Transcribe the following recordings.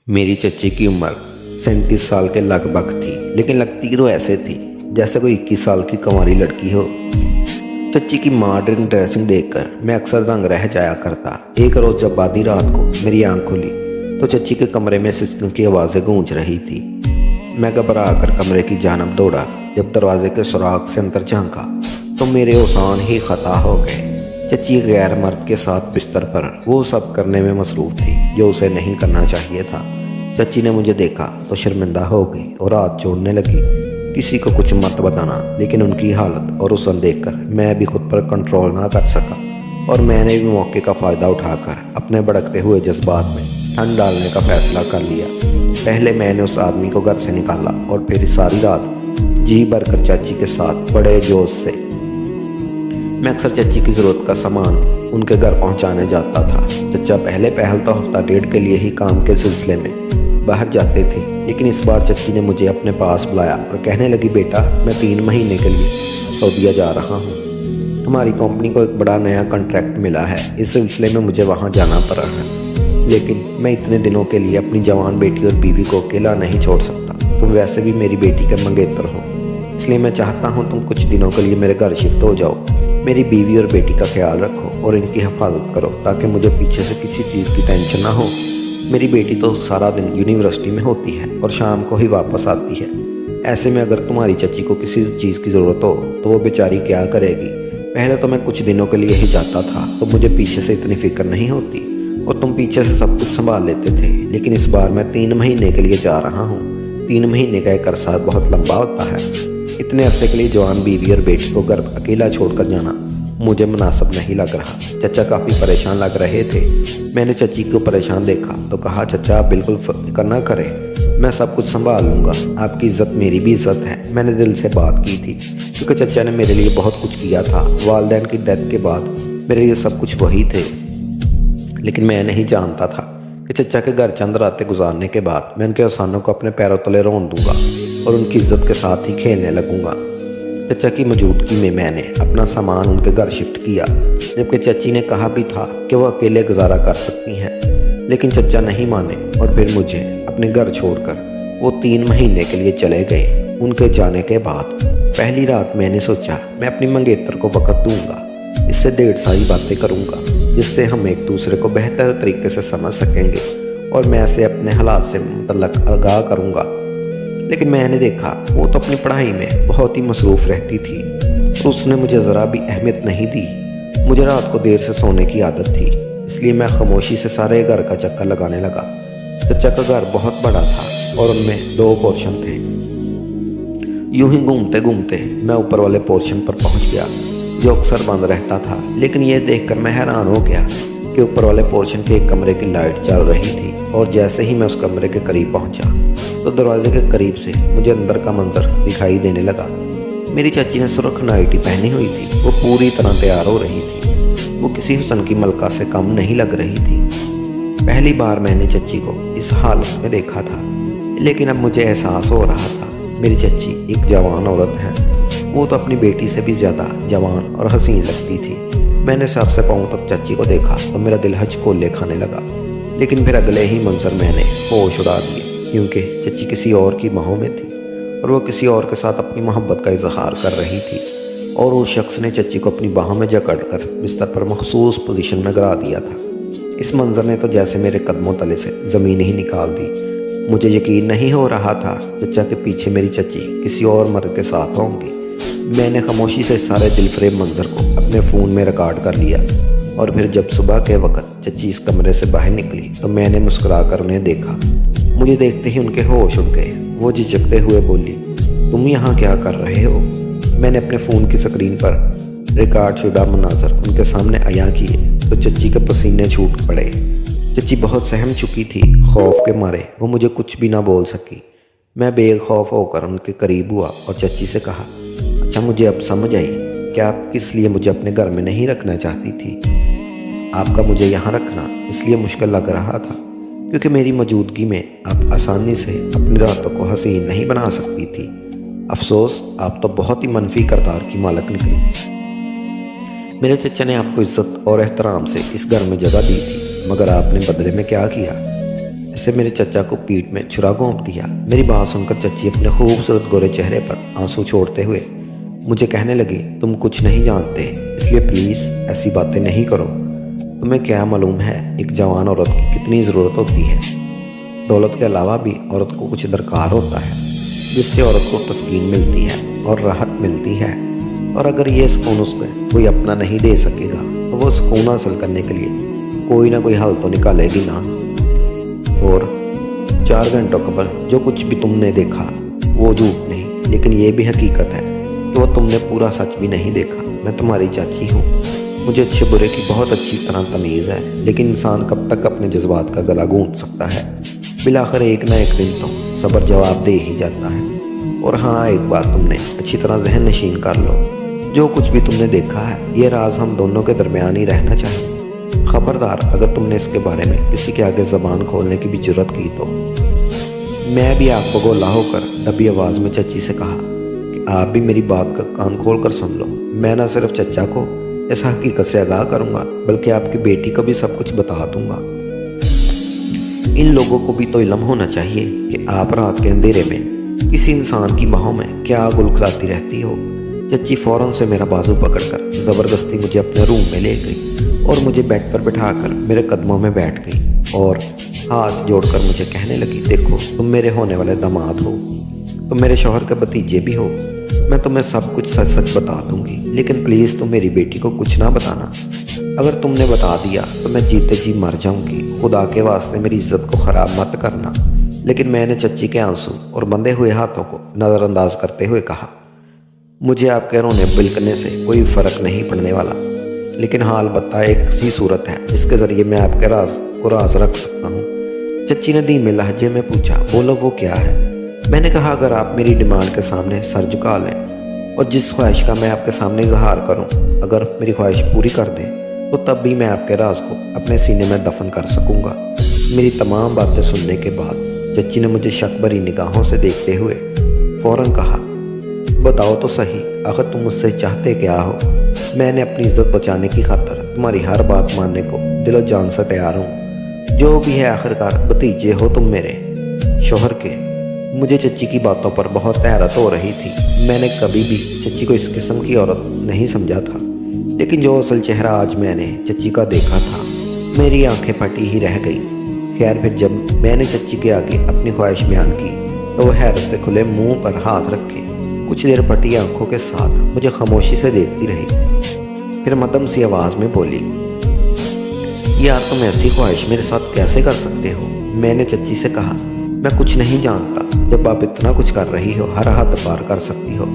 मेरी चच्ची की उम्र 37 साल के लगभग थी, लेकिन लगती तो ऐसे थी जैसे कोई 21 साल की कंवारी लड़की हो। चच्ची की मॉडर्न ड्रेसिंग देखकर मैं अक्सर दंग रह जाया करता। एक रोज़ जब आधी रात को मेरी आंख खुली तो चच्ची के कमरे में सिसकों की आवाज़ें गूंज रही थी। मैं घबरा कर कमरे की जानब दौड़ा। जब दरवाजे के सुराख से अंदर झांका तो मेरे ओसान ही खता हो गए। चच्ची गैर मर्द के साथ बिस्तर पर वो सब करने में मसरूफ़ थी जो उसे नहीं करना चाहिए था। चच्ची ने मुझे देखा तो शर्मिंदा हो गई और हाथ जोड़ने लगी। किसी को कुछ मत बताना, लेकिन उनकी हालत और उसन देखकर मैं भी खुद पर कंट्रोल ना कर सका और मैंने भी मौके का फ़ायदा उठाकर अपने भड़कते हुए जज्बात में ठंड डालने का फैसला कर लिया। पहले मैंने उस आदमी को घर से निकाला और फिर सारी रात जी भरकर चाची के साथ बड़े जोश से मैं अक्सर चच्ची की ज़रूरत का सामान उनके घर पहुंचाने जाता था। चच्चा पहले पहल तो हफ्ता डेढ़ के लिए ही काम के सिलसिले में बाहर जाते थे, लेकिन इस बार चच्ची ने मुझे अपने पास बुलाया और कहने लगी, बेटा मैं 3 महीने के लिए सऊदीया जा रहा हूँ। हमारी कंपनी को एक बड़ा नया कॉन्ट्रैक्ट मिला है, इस सिलसिले में मुझे वहाँ जाना पड़ रहा है। लेकिन मैं इतने दिनों के लिए अपनी जवान बेटी और बीवी को अकेला नहीं छोड़ सकता। तुम वैसे भी मेरी बेटी के मंगेतर हो, इसलिए मैं चाहता हूँ तुम कुछ दिनों के लिए मेरे घर शिफ्ट हो जाओ। मेरी बीवी और बेटी का ख्याल रखो और इनकी हिफाजत करो ताकि मुझे पीछे से किसी चीज़ की टेंशन ना हो। मेरी बेटी तो सारा दिन यूनिवर्सिटी में होती है और शाम को ही वापस आती है। ऐसे में अगर तुम्हारी चच्ची को किसी चीज़ की ज़रूरत हो तो वो बेचारी क्या करेगी। पहले तो मैं कुछ दिनों के लिए ही जाता था तो मुझे पीछे से इतनी फिक्र नहीं होती और तुम पीछे से सब कुछ संभाल लेते थे, लेकिन इस बार मैं 3 महीने के लिए जा रहा हूँ। 3 महीने का एक अरसा बहुत लंबा होता है। इतने अरसे के लिए जवान बीवी और बेटी को घर अकेला छोड़कर जाना मुझे मुनासिब नहीं लग रहा। चचा काफ़ी परेशान लग रहे थे। मैंने चची को परेशान देखा तो कहा, चचा आप बिल्कुल फिक्र न करें, मैं सब कुछ संभाल लूँगा। आपकी इज़्ज़त मेरी भी इज़्ज़त है। मैंने दिल से बात की थी क्योंकि चचा ने मेरे लिए बहुत कुछ किया था। वालिदैन की डेथ के बाद मेरे लिए सब कुछ वही थे, लेकिन मैं नहीं जानता था कि चचा के घर चंद रातें गुजारने के बाद मैं उनके एहसानों को अपने पैरों तले रोन दूंगा और उनकी इज्जत के साथ ही खेलने लगूंगा। चचा की मौजूदगी में मैंने अपना सामान उनके घर शिफ्ट किया, जबकि चची ने कहा भी था कि वह अकेले गुजारा कर सकती हैं, लेकिन चचा नहीं माने और फिर मुझे अपने घर छोड़कर वो 3 महीने के लिए चले गए। उनके जाने के बाद पहली रात मैंने सोचा मैं अपनी मंगेतर को वक़्त दूंगा, इससे ढेर सारी बातें करूंगा जिससे हम एक दूसरे को बेहतर तरीके से समझ सकेंगे और मैं ऐसे अपने हालात से मुतल्लक आगाह करूंगा। लेकिन मैंने देखा वो तो अपनी पढ़ाई में बहुत ही मसरूफ़ रहती थी और उसने मुझे ज़रा भी अहमियत नहीं दी। मुझे रात को देर से सोने की आदत थी, इसलिए मैं खामोशी से सारे घर का चक्कर लगाने लगा। चचा का घर बहुत बड़ा था और उनमें 2 पोर्शन थे। यूं ही घूमते घूमते मैं ऊपर वाले पोर्शन पर पहुंच गया जो अक्सर बंद रहता था, लेकिन यह देखकर मैं हैरान हो गया कि ऊपर वाले पोर्शन के एक कमरे की लाइट जल रही थी और जैसे ही मैं उस कमरे के करीब पहुंचा तो दरवाजे के करीब से मुझे अंदर का मंजर दिखाई देने लगा। मेरी चाची ने सुर्ख नाइटी पहनी हुई थी। वो पूरी तरह तैयार हो रही थी। वो किसी हुस्न की मलका से कम नहीं लग रही थी। पहली बार मैंने चच्ची को इस हालत में देखा था, लेकिन अब मुझे एहसास हो रहा था मेरी चच्ची एक जवान औरत है। वो तो अपनी बेटी से भी ज़्यादा जवान और हसीन लगती थी। मैंने सर से पाँव तक चच्ची को देखा तो मेरा दिल हचकोले खाने लगा, लेकिन फिर अगले ही मंजर मैंने होश उड़ा दिए क्योंकि चच्ची किसी और की बाहों में थी और वो किसी और के साथ अपनी मोहब्बत का इजहार कर रही थी और उस शख्स ने चच्ची को अपनी बाहों में जकड़ कर बिस्तर पर मखसूस पोजीशन में गिरा दिया था। इस मंजर ने तो जैसे मेरे कदमों तले से ज़मीन ही निकाल दी। मुझे यकीन नहीं हो रहा था चचा के पीछे मेरी चच्ची किसी और मर्द के साथ होंगी। मैंने खामोशी से सारे दिलफरेब मंजर को अपने फ़ोन में रिकॉर्ड कर लिया और फिर जब सुबह के वक्त चच्ची इस कमरे से बाहर निकली तो मैंने मुस्कुरा कर उन्हें देखा। मुझे देखते ही उनके होश उड़ गए। वो झिझकते हुए बोली, तुम यहाँ क्या कर रहे हो? मैंने अपने फ़ोन की स्क्रीन पर रिकॉर्ड शुदा मनाजर उनके सामने अया किए तो चच्ची के पसीने छूट पड़े। चच्ची बहुत सहम चुकी थी। खौफ के मारे वो मुझे कुछ भी ना बोल सकी। मैं बेखौफ होकर उनके करीब हुआ और चच्ची से कहा, अच्छा मुझे अब समझ आई कि आप किस लिए मुझे अपने घर में नहीं रखना चाहती थी। आपका मुझे यहाँ रखना इसलिए मुश्किल लग रहा था क्योंकि मेरी मौजूदगी में आप आसानी से अपनी रातों को हसीन नहीं बना सकती थी। अफसोस आप तो बहुत ही मनफी किरदार की मालक निकली। मेरे चचा ने आपको इज्जत और एहतराम से इस घर में जगह दी थी, मगर आपने बदले में क्या किया? जैसे मेरे चचा को पीठ में छुरा घोंप दिया। मेरी बात सुनकर चची अपने खूबसूरत गोरे चेहरे पर आंसू छोड़ते हुए मुझे कहने लगी, तुम कुछ नहीं जानते, इसलिए प्लीज़ ऐसी बातें नहीं करो। तुम्हें क्या मालूम है एक जवान औरत की कितनी ज़रूरत होती है। दौलत के अलावा भी औरत को कुछ दरकार होता है जिससे औरत को तस्कीन मिलती है और राहत मिलती है। और अगर ये सुकून उसको कोई अपना नहीं दे सकेगा तो वो सुकून हासिल करने के लिए कोई ना कोई हल तो निकालेगी ना। और 4 घंटों कबल जो कुछ भी तुमने देखा वो झूठ नहीं, लेकिन ये भी हकीकत है कि वो तुमने पूरा सच भी नहीं देखा। मैं तुम्हारी चाची हूँ, मुझे अच्छे बुरे की बहुत अच्छी तरह तमीज़ है, लेकिन इंसान कब तक अपने जज्बात का गला घूंट सकता है। बिलाखिर एक ना एक दिन तो सब्र जवाब दे ही जाता है। और हाँ, एक बात तुमने अच्छी तरह जहन नशीन कर लो, जो कुछ भी तुमने देखा है ये राज हम दोनों के दरमियान ही रहना चाहिए। खबरदार अगर तुमने इसके बारे में किसी के आगे ज़बान खोलने की भी जुर्रत की तो। मैं भी आपको गोला होकर दबी आवाज़ में चची से कहा कि आप भी मेरी बात का कान खोल कर सुन लो। मैं न सिर्फ चचा को इस हकीकत से आगाह करूँगा बल्कि आपकी बेटी को भी सब कुछ बता दूँगा। इन लोगों को भी तो इल्म होना चाहिए कि आप रात के अंधेरे में किसी इंसान की बाहों में क्या गुलखलाती रहती हो। चची फ़ौरन से मेरा बाजू पकड़कर ज़बरदस्ती मुझे अपने रूम में ले गई और मुझे बेड पर बिठाकर मेरे कदमों में बैठ गई और हाथ जोड़कर मुझे कहने लगी, देखो तुम मेरे होने वाले दामाद हो, तुम मेरे शौहर के भतीजे भी हो। मैं तुम्हें सब कुछ सच सच बता दूंगी, लेकिन प्लीज़ तुम मेरी बेटी को कुछ ना बताना। अगर तुमने बता दिया तो मैं जीते जी मर जाऊंगी। खुदा के वास्ते मेरी इज्जत को ख़राब मत करना। लेकिन मैंने चची के आंसू और बंधे हुए हाथों को नज़रअंदाज करते हुए कहा, मुझे आपके रोने बिलकने से कोई फ़र्क नहीं पड़ने वाला, लेकिन हाँ अलबत्ता एक सी सूरत है जिसके ज़रिए मैं आपके राज को राज रख सकता हूँ। चची ने धीमे लहजे में पूछा, बोलो वो क्या है। मैंने कहा, अगर आप मेरी डिमांड के सामने सर झुका लें और जिस ख्वाहिश का मैं आपके सामने इजहार करूँ अगर मेरी ख्वाहिश पूरी कर दें तो तब भी मैं आपके राज को अपने सीने में दफन कर सकूँगा। मेरी तमाम बातें सुनने के बाद चची ने मुझे शक भरी निगाहों से देखते हुए फ़ौरन कहा, बताओ तो सही, आखिर तुम मुझसे चाहते क्या हो। मैंने अपनी इज्जत बचाने की खातिर तुम्हारी हर बात मानने को दिलो जान से तैयार हूँ। जो भी है आखिरकार भतीजे हो तुम मेरे शौहर के। मुझे चची की बातों पर बहुत हैरत हो रही थी। मैंने कभी भी चची को इस किस्म की औरत नहीं समझा था, लेकिन जो असल चेहरा आज मैंने चची का देखा था मेरी आंखें फटी ही रह गई। खैर फिर जब मैंने चची के आगे अपनी ख्वाहिश बयान की तो वह हैरत से खुले मुंह पर हाथ रखे कुछ देर फटी आंखों के साथ मुझे खामोशी से देखती रही। फिर मदम सी आवाज़ में बोली, यार तुम ऐसी ख्वाहिश मेरे साथ कैसे कर सकते हो। मैंने चची से कहा, मैं कुछ नहीं जानता। जब आप इतना कुछ कर रही हो, हर हद पार कर सकती हो,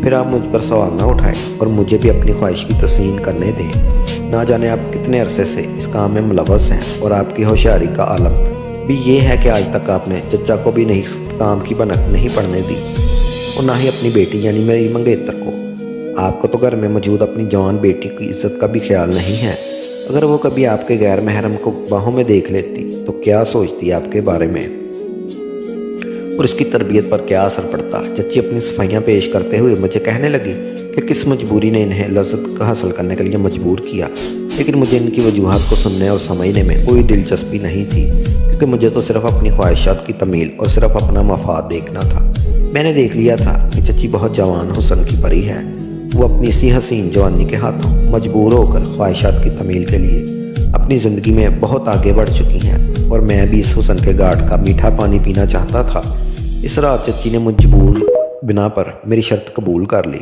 फिर आप मुझ पर सवाल ना उठाएं और मुझे भी अपनी ख्वाहिश की तस्लीम करने दें। ना जाने आप कितने अरसे से इस काम में मुलव्वस हैं और आपकी होशियारी का आलम भी ये है कि आज तक आपने चचा को भी नहीं काम की भनक नहीं पड़ने दी और ना ही अपनी बेटी यानी मेरी मंगेतर को। आपको तो घर में मौजूद अपनी जवान बेटी की इज्जत का भी ख्याल नहीं है। अगर वो कभी आपके गैर महरम को बाहों में देख लेती तो क्या सोचती आपके बारे में और इसकी तरबियत पर क्या असर पड़ता। चची अपनी सफाइयाँ पेश करते हुए मुझे कहने लगी कि किस मजबूरी ने इन्हें लज्जत हासिल करने के लिए मजबूर किया, लेकिन मुझे इनकी वजूहात को सुनने और समझने में कोई दिलचस्पी नहीं थी, क्योंकि मुझे तो सिर्फ अपनी ख्वाहिशात की तमील और सिर्फ अपना मफाद देखना था। मैंने देख लिया था कि चची बहुत जवान हुस्न की परी है। वो अपनी इसी हसीन जवानी के हाथों मजबूर होकर ख्वाहिशात की तमील के लिए अपनी ज़िंदगी में बहुत आगे बढ़ चुकी हैं और मैं भी इस हुस्न के घाट का मीठा पानी पीना चाहता था। इस रात चची ने मजबूर बिना पर मेरी शर्त कबूल कर ली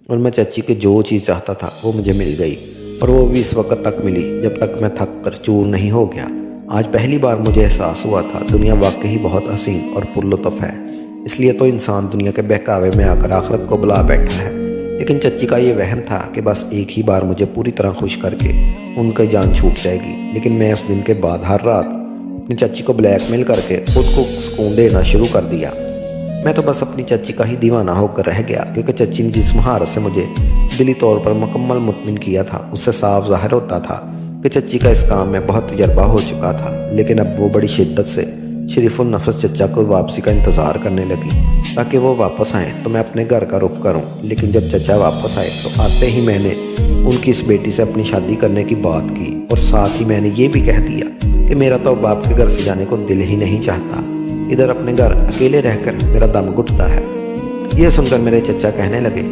और मैं चची के जो चीज़ चाहता था वो मुझे मिल गई, और वो भी इस वक्त तक मिली जब तक मैं थक कर चूर नहीं हो गया। आज पहली बार मुझे एहसास हुआ था दुनिया वाकई बहुत हसीन और पुरलुत्फ़ है। इसलिए तो इंसान दुनिया के बहकावे में आकर आखिरत को बुला बैठा है। लेकिन चची का ये वहम था कि बस एक ही बार मुझे पूरी तरह खुश करके उनकी जान छूट जाएगी। लेकिन मैं उस दिन के बाद हर रात अपनी चची को ब्लैकमेल करके खुद को सुकून देना शुरू कर दिया। मैं तो बस अपनी चची का ही दीवाना होकर रह गया, क्योंकि चची ने जिस महारत से मुझे दिली तौर पर मुकम्मल मुतमिन किया था उससे साफ ज़ाहिर होता था कि चची का इस काम में बहुत तजर्बा हो चुका था। लेकिन अब वो बड़ी शिद्दत से शरीफुल नफस चचा को वापसी का इंतज़ार करने लगी ताकि वो वापस आएँ तो मैं अपने घर का रुख करूँ। लेकिन जब चचा वापस आए तो आते ही मैंने उनकी इस बेटी से अपनी शादी करने की बात की और साथ ही मैंने ये भी कह दिया कि मेरा तो बाप के घर से जाने को दिल ही नहीं चाहता। इधर अपने घर अकेले रहकर मेरा दम घुटता है। यह सुनकर मेरे चचा कहने लगे,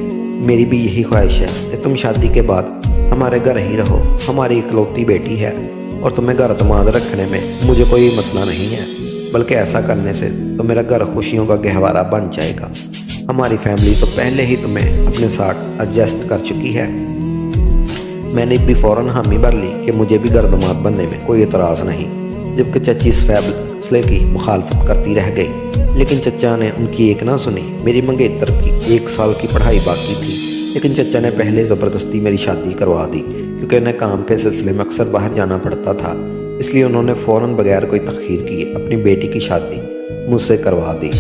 मेरी भी यही ख्वाहिश है कि तुम शादी के बाद हमारे घर ही रहो। हमारी इकलौती बेटी है और तुम्हें घर दमाद रखने में मुझे कोई मसला नहीं है, बल्कि ऐसा करने से तो मेरा घर खुशियों का गहवारा बन जाएगा। हमारी फैमिली तो पहले ही तुम्हें अपने साथ एडजस्ट कर चुकी है। मैंने भी फ़ौरन हामी भर ली कि मुझे भी घर दमाद बनने में कोई एतराज़ नहीं, जबकि चची इस फैसले की मुखालफत करती रह गई। लेकिन चचा ने उनकी एक ना सुनी। मेरी मंगेतर की 1 साल की पढ़ाई बाकी थी, लेकिन चचा ने पहले ज़बरदस्ती मेरी शादी करवा दी, क्योंकि उन्हें काम के सिलसिले में अक्सर बाहर जाना पड़ता था। इसलिए उन्होंने फ़ौरन बगैर कोई तख़ीर किए अपनी बेटी की शादी मुझसे करवा दी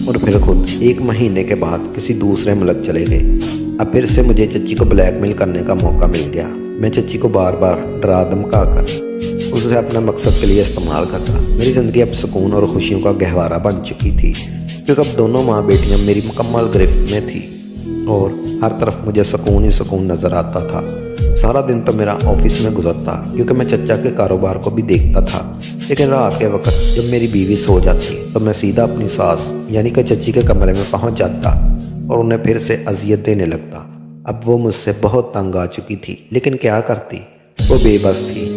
और फिर खुद 1 महीने के बाद किसी दूसरे मुल्क चले गए। अब फिर से मुझे चची को ब्लैकमेल करने का मौका मिल गया। मैं चची को बार बार डरा धमका कर उसे अपने मकसद के लिए इस्तेमाल करता। मेरी ज़िंदगी अब सुकून और खुशियों का गहवारा बन चुकी थी, क्योंकि अब दोनों माँ बेटियाँ मेरी मुकम्मल गिरफ्त में थी और हर तरफ मुझे सुकून ही सुकून नज़र आता था। सारा दिन तो मेरा ऑफिस में गुजरता, क्योंकि मैं चचा के कारोबार को भी देखता था। लेकिन रात के वक्त जब मेरी बीवी सो जाती तो मैं सीधा अपनी सास यानी कि चची के कमरे में पहुंच जाता और उन्हें फिर से अजियत देने लगता। अब वो मुझसे बहुत तंग आ चुकी थी, लेकिन क्या करती, वो बेबस थी।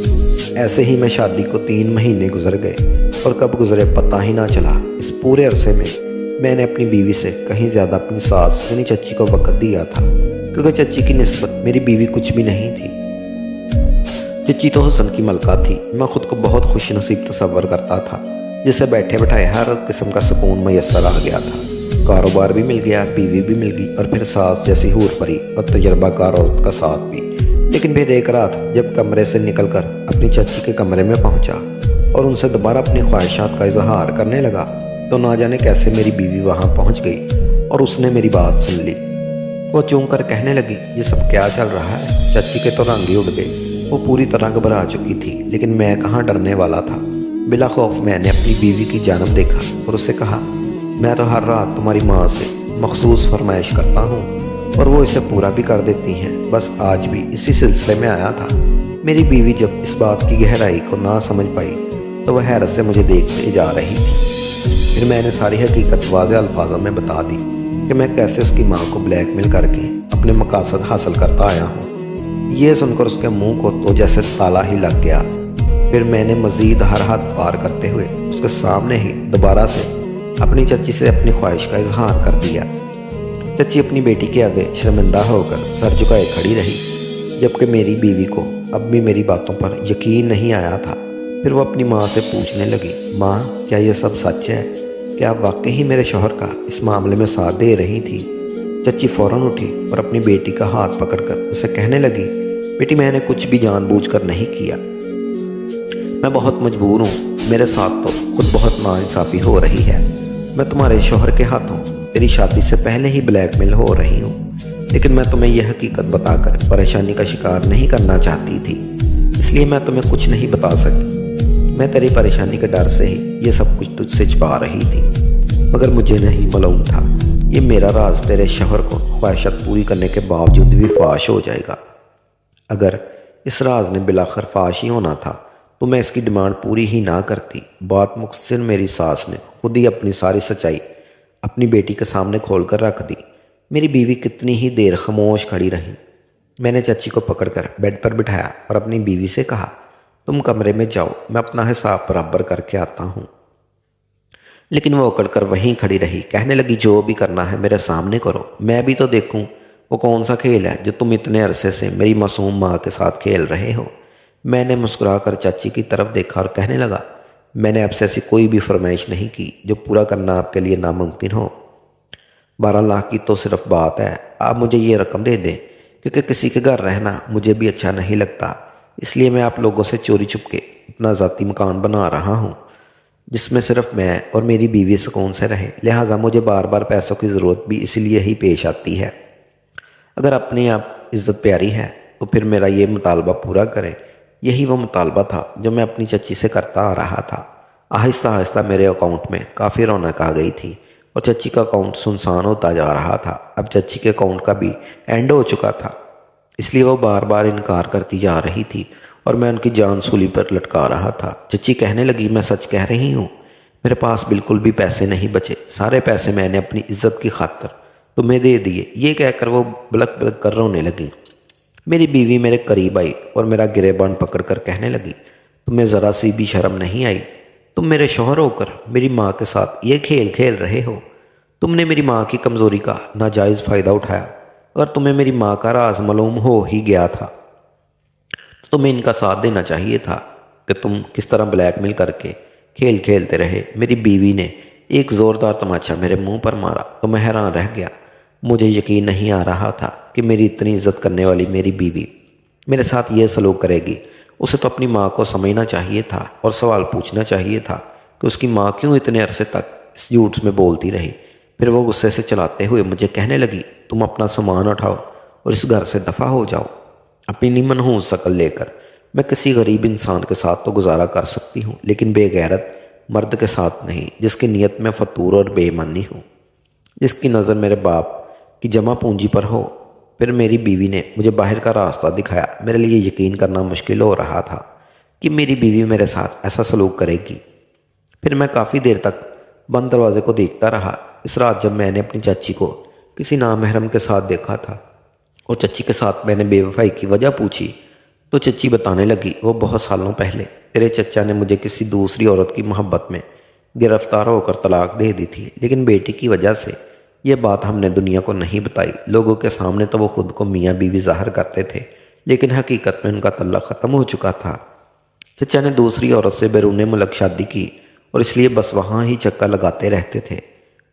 ऐसे ही मैं शादी को 3 महीने गुजर गए और कब गुजरे पता ही ना चला। इस पूरे अरसे में मैंने अपनी बीवी से कहीं ज़्यादा अपनी सास यानी चची को वक़्त दिया था, क्योंकि चची की निस्बत मेरी बीवी कुछ भी नहीं थी। चची तो हुस्न की मलका थी। मैं ख़ुद को बहुत खुश नसीब तसव्वुर करता था, जिसे बैठे बैठाए हर किस्म का सुकून मैसर आ गया था। कारोबार भी मिल गया, बीवी भी मिल गई और फिर सास जैसी हूर परी और तजर्बाकार औरत का साथ भी। लेकिन फिर एक रात जब कमरे से निकलकर अपनी चाची के कमरे में पहुंचा और उनसे दोबारा अपनी ख्वाहिशात का इजहार करने लगा, तो ना जाने कैसे मेरी बीवी वहां पहुंच गई और उसने मेरी बात सुन ली। वो चूं कर कहने लगी, ये सब क्या चल रहा है? चाची के तो रंग ही उड़ गए। वो पूरी तरह घबरा चुकी थी, लेकिन मैं कहाँ डरने वाला था। बिला खौफ मैंने अपनी बीवी की जानब देखा और उससे कहा, मैं तो हर रात तुम्हारी माँ से मखसूस फरमाइश करता हूँ और वो इसे पूरा भी कर देती हैं। बस आज भी इसी सिलसिले में आया था। मेरी बीवी जब इस बात की गहराई को ना समझ पाई तो वह हैरत से मुझे देखते जा रही थी। फिर मैंने सारी हकीकत वाज़ेह अल्फाजों में बता दी कि मैं कैसे उसकी माँ को ब्लैकमेल करके अपने मकासद हासिल करता आया हूँ। ये सुनकर उसके मुंह को तो जैसे ताला ही लग गया। फिर मैंने मज़ीद हर हद पार करते हुए उसके सामने ही दोबारा से अपनी चची से अपनी ख्वाहिश का इजहार कर दिया। चची अपनी बेटी के आगे शर्मिंदा होकर सर झुकाए खड़ी रही, जबकि मेरी बीवी को अब भी मेरी बातों पर यकीन नहीं आया था। फिर वो अपनी माँ से पूछने लगी, माँ क्या ये सब सच है? क्या आप वाकई ही मेरे शौहर का इस मामले में साथ दे रही थी? चची फ़ौरन उठी और अपनी बेटी का हाथ पकड़कर उसे कहने लगी, बेटी मैंने कुछ भी जानबूझकर नहीं किया। मैं बहुत मजबूर हूँ। मेरे साथ तो खुद बहुत नाइंसाफ़ी हो रही है। मैं तुम्हारे शौहर के हाथों तेरी शादी से पहले ही ब्लैकमेल हो रही हूँ, लेकिन मैं तुम्हें यह हकीकत बताकर परेशानी का शिकार नहीं करना चाहती थी, इसलिए मैं तुम्हें कुछ नहीं बता सकी। मैं तेरी परेशानी के डर से ही ये सब कुछ तुझसे छिपा रही थी, मगर मुझे नहीं मालूम था ये मेरा राज तेरे शौहर को ख्वाहिशात पूरी करने के बावजूद भी फाश हो जाएगा। अगर इस राज ने बिलाखिर फाश ही होना था तो मैं इसकी डिमांड पूरी ही ना करती। बात मुख्तसर मेरी सास ने खुद ही अपनी सारी सच्चाई अपनी बेटी के सामने खोल कर रख दी। मेरी बीवी कितनी ही देर खामोश खड़ी रही। मैंने चाची को पकड़कर बेड पर बिठाया और अपनी बीवी से कहा, तुम कमरे में जाओ, मैं अपना हिसाब बराबर करके आता हूँ। लेकिन वो अकड़ कर वहीं खड़ी रही, कहने लगी, जो भी करना है मेरे सामने करो, मैं भी तो देखूँ वो कौन सा खेल है जो तुम इतने अरसे से मेरी मासूम माँ के साथ खेल रहे हो। मैंने मुस्कुराकर चाची की तरफ देखा और कहने लगा, मैंने आपसे ऐसी कोई भी फरमाइश नहीं की जो पूरा करना आपके लिए नामुमकिन हो। 12 लाख की तो सिर्फ बात है, आप मुझे ये रकम दे दें, क्योंकि किसी के घर रहना मुझे भी अच्छा नहीं लगता। इसलिए मैं आप लोगों से चोरी छुपके अपना ज़ाती मकान बना रहा हूँ, जिसमें सिर्फ मैं और मेरी बीवी सुकून से रहें। लिहाजा मुझे बार बार पैसों की ज़रूरत भी इसीलिए ही पेश आती है। अगर अपने आप इज़्ज़त प्यारी है तो फिर मेरा ये मुतालबा पूरा करें। यही वो मुतालबा था जो मैं अपनी चची से करता आ रहा था। आहिस्ता आहिस्ता मेरे अकाउंट में काफ़ी रौनक आ गई थी और चची का अकाउंट सुनसान होता जा रहा था। अब चची के अकाउंट का भी एंड हो चुका था, इसलिए वो बार बार इनकार करती जा रही थी اور میں ان کی جان سولی پر لٹکا رہا تھا۔ چچی کہنے لگی، میں سچ کہہ رہی ہوں، میرے پاس بالکل بھی پیسے نہیں بچے، سارے پیسے میں نے اپنی عزت کی خاطر تمہیں دے دیے۔ یہ کہہ کر وہ بلک بلک کر رونے لگی۔ میری بیوی میرے قریب آئی اور میرا گریبان پکڑ کر کہنے لگی، تمہیں ذرا سی بھی شرم نہیں آئی؟ تم میرے شوہر ہو کر میری ماں کے ساتھ یہ کھیل کھیل رہے ہو۔ تم نے میری ماں کی کمزوری کا ناجائز فائدہ اٹھایا۔ اگر تمہیں میری ماں کا راز معلوم ہو ہی گیا تھا تو تمہیں ان کا ساتھ دینا چاہیے تھا کہ تم کس طرح بلیک میل کر کے کھیل کھیلتے رہے۔ میری بیوی نے ایک زوردار تماچا میرے منہ پر مارا تو میں حیران رہ گیا۔ مجھے یقین نہیں آ رہا تھا کہ میری اتنی عزت کرنے والی میری بیوی میرے ساتھ یہ سلوک کرے گی۔ اسے تو اپنی ماں کو سمجھنا چاہیے تھا اور سوال پوچھنا چاہیے تھا کہ اس کی ماں کیوں اتنے عرصے تک اس جھوٹ میں بولتی رہی۔ پھر وہ غصے سے چلاتے ہوئے مجھے کہنے لگی، تم اپنا سامان اٹھاؤ اور اس گھر سے دفع ہو جاؤ اپنی منحوس شکل لے کر۔ میں کسی غریب انسان کے ساتھ تو گزارا کر سکتی ہوں، لیکن بے غیرت مرد کے ساتھ نہیں، جس کی نیت میں فتور اور بے ایمانی ہو، جس کی نظر میرے باپ کی جمع پونجی پر ہو۔ پھر میری بیوی نے مجھے باہر کا راستہ دکھایا۔ میرے لیے یقین کرنا مشکل ہو رہا تھا کہ میری بیوی میرے ساتھ ایسا سلوک کرے گی۔ پھر میں کافی دیر تک بند دروازے کو دیکھتا رہا۔ اس رات جب میں نے اپنی چچی کو کسی نامحرم کے ساتھ دیکھا تھا اور چچی کے ساتھ میں نے بے وفائی کی وجہ پوچھی تو چچی بتانے لگی، وہ بہت سالوں پہلے تیرے چچا نے مجھے کسی دوسری عورت کی محبت میں گرفتار ہو کر طلاق دے دی تھی، لیکن بیٹی کی وجہ سے یہ بات ہم نے دنیا کو نہیں بتائی۔ لوگوں کے سامنے تو وہ خود کو میاں بیوی ظاہر کرتے تھے، لیکن حقیقت میں ان کا تعلق ختم ہو چکا تھا۔ چچا نے دوسری عورت سے بیرون ملک شادی کی اور اس لیے بس وہاں ہی چکر لگاتے رہتے تھے۔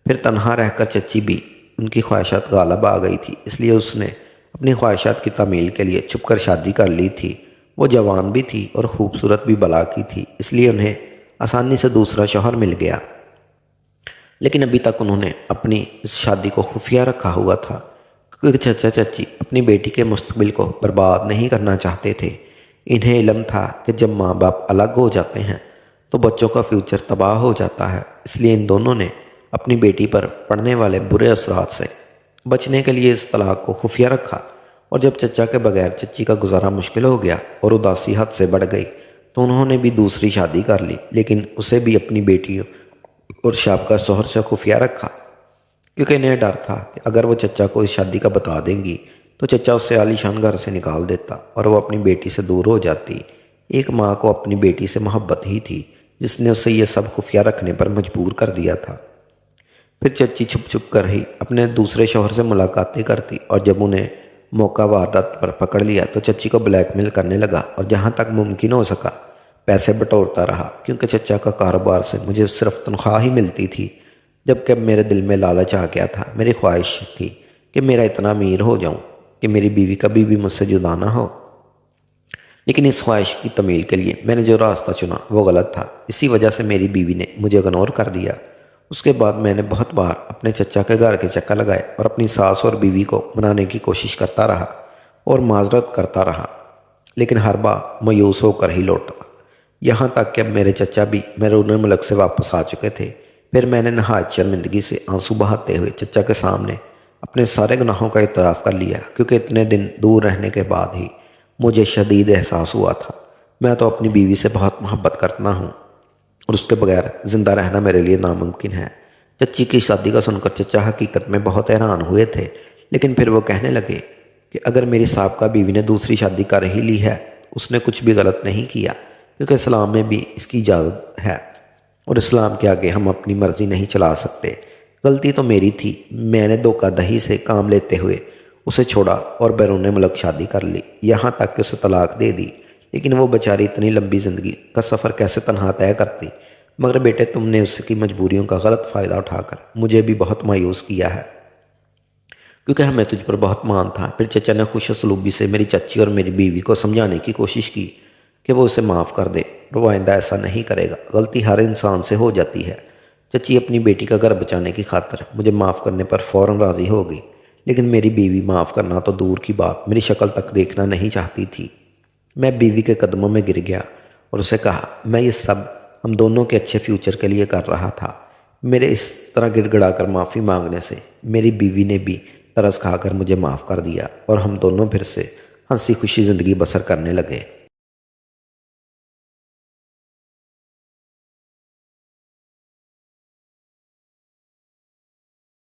پھر تنہا رہ کر چچی بھی ان کی خواہشات غالب آ گئی تھی، اس لیے اس نے اپنی خواہشات کی تعمیل کے لیے چھپ کر شادی کر لی تھی۔ وہ جوان بھی تھی اور خوبصورت بھی بلا کی تھی، اس لیے انہیں آسانی سے دوسرا شوہر مل گیا، لیکن ابھی تک انہوں نے اپنی اس شادی کو خفیہ رکھا ہوا تھا کیونکہ چچا چچی اپنی بیٹی کے مستقبل کو برباد نہیں کرنا چاہتے تھے۔ انہیں علم تھا کہ جب ماں باپ الگ ہو جاتے ہیں تو بچوں کا فیوچر تباہ ہو جاتا ہے، اس لیے ان دونوں نے اپنی بیٹی پر پڑنے والے برے اثرات سے بچنے کے لیے اس طلاق کو خفیہ رکھا۔ اور جب چچا کے بغیر چچی کا گزارا مشکل ہو گیا اور اداسی حد سے بڑھ گئی تو انہوں نے بھی دوسری شادی کر لی، لیکن اسے بھی اپنی بیٹی اور سابقہ شوہر سے خفیہ رکھا، کیونکہ انہیں ڈر تھا کہ اگر وہ چچا کو اس شادی کا بتا دیں گی تو چچا اسے عالیشان گھر سے نکال دیتا اور وہ اپنی بیٹی سے دور ہو جاتی۔ ایک ماں کو اپنی بیٹی سے محبت ہی تھی جس نے اسے یہ سب خفیہ رکھنے پر مجبور کر دیا تھا۔ پھر چچی چھپ چھپ کر ہی اپنے دوسرے شوہر سے ملاقاتیں کرتی اور جب انہیں موقع واردات پر پکڑ لیا تو چچی کو بلیک میل کرنے لگا اور جہاں تک ممکن ہو سکا پیسے بٹورتا رہا، کیونکہ چچا کا کاروبار سے مجھے صرف تنخواہ ہی ملتی تھی۔ جبکہ اب میرے دل میں لالچ آ گیا تھا، میری خواہش تھی کہ میرا اتنا امیر ہو جاؤں کہ میری بیوی کبھی بھی مجھ سے جدا نہ ہو، لیکن اس خواہش کی تمیل کے لیے میں نے جو راستہ چنا وہ غلط تھا۔ اسی وجہ سے میری بیوی نے مجھے اگنور کر دیا۔ اس کے بعد میں نے بہت بار اپنے چچا کے گھر کے چکر لگائے اور اپنی ساس اور بیوی کو منانے کی کوشش کرتا رہا اور معذرت کرتا رہا، لیکن ہر بار مایوس ہو کر ہی لوٹا۔ یہاں تک کہ اب میرے چچا بھی بیرون ملک سے واپس آ چکے تھے۔ پھر میں نے نہایت شرمندگی سے آنسو بہاتے ہوئے چچا کے سامنے اپنے سارے گناہوں کا اعتراف کر لیا، کیونکہ اتنے دن دور رہنے کے بعد ہی مجھے شدید احساس ہوا تھا میں تو اپنی بیوی سے بہت محبت کرتا ہوں اور اس کے بغیر زندہ رہنا میرے لیے ناممکن ہے۔ چچی کی شادی کا سن کر چچا حقیقت میں بہت حیران ہوئے تھے، لیکن پھر وہ کہنے لگے کہ اگر میری سابقہ بیوی نے دوسری شادی کر ہی لی ہے اس نے کچھ بھی غلط نہیں کیا، کیونکہ اسلام میں بھی اس کی اجازت ہے اور اسلام کے آگے ہم اپنی مرضی نہیں چلا سکتے۔ غلطی تو میری تھی، میں نے دھوکہ دہی سے کام لیتے ہوئے اسے چھوڑا اور بیرون ملک شادی کر لی، یہاں تک کہ اسے طلاق دے دی، لیکن وہ بیچاری اتنی لمبی زندگی کا سفر کیسے تنہا طے کرتی۔ مگر بیٹے تم نے اس کی مجبوریوں کا غلط فائدہ اٹھا کر مجھے بھی بہت مایوس کیا ہے، کیونکہ ہمیں تجھ پر بہت مان تھا۔ پھر چچا نے خوش اسلوبی سے میری چچی اور میری بیوی کو سمجھانے کی کوشش کی کہ وہ اسے معاف کر دے اور وہ آئندہ ایسا نہیں کرے گا، غلطی ہر انسان سے ہو جاتی ہے۔ چچی اپنی بیٹی کا گھر بچانے کی خاطر مجھے معاف کرنے پر فوراً راضی ہو گئی، لیکن میری بیوی معاف کرنا تو دور کی بات میری شکل تک دیکھنا نہیں چاہتی تھی۔ میں بیوی کے قدموں میں گر گیا اور اسے کہا میں یہ سب ہم دونوں کے اچھے فیوچر کے لیے کر رہا تھا۔ میرے اس طرح گڑ گڑا کر معافی مانگنے سے میری بیوی نے بھی ترس کھا کر مجھے معاف کر دیا اور ہم دونوں پھر سے ہنسی خوشی زندگی بسر کرنے لگے۔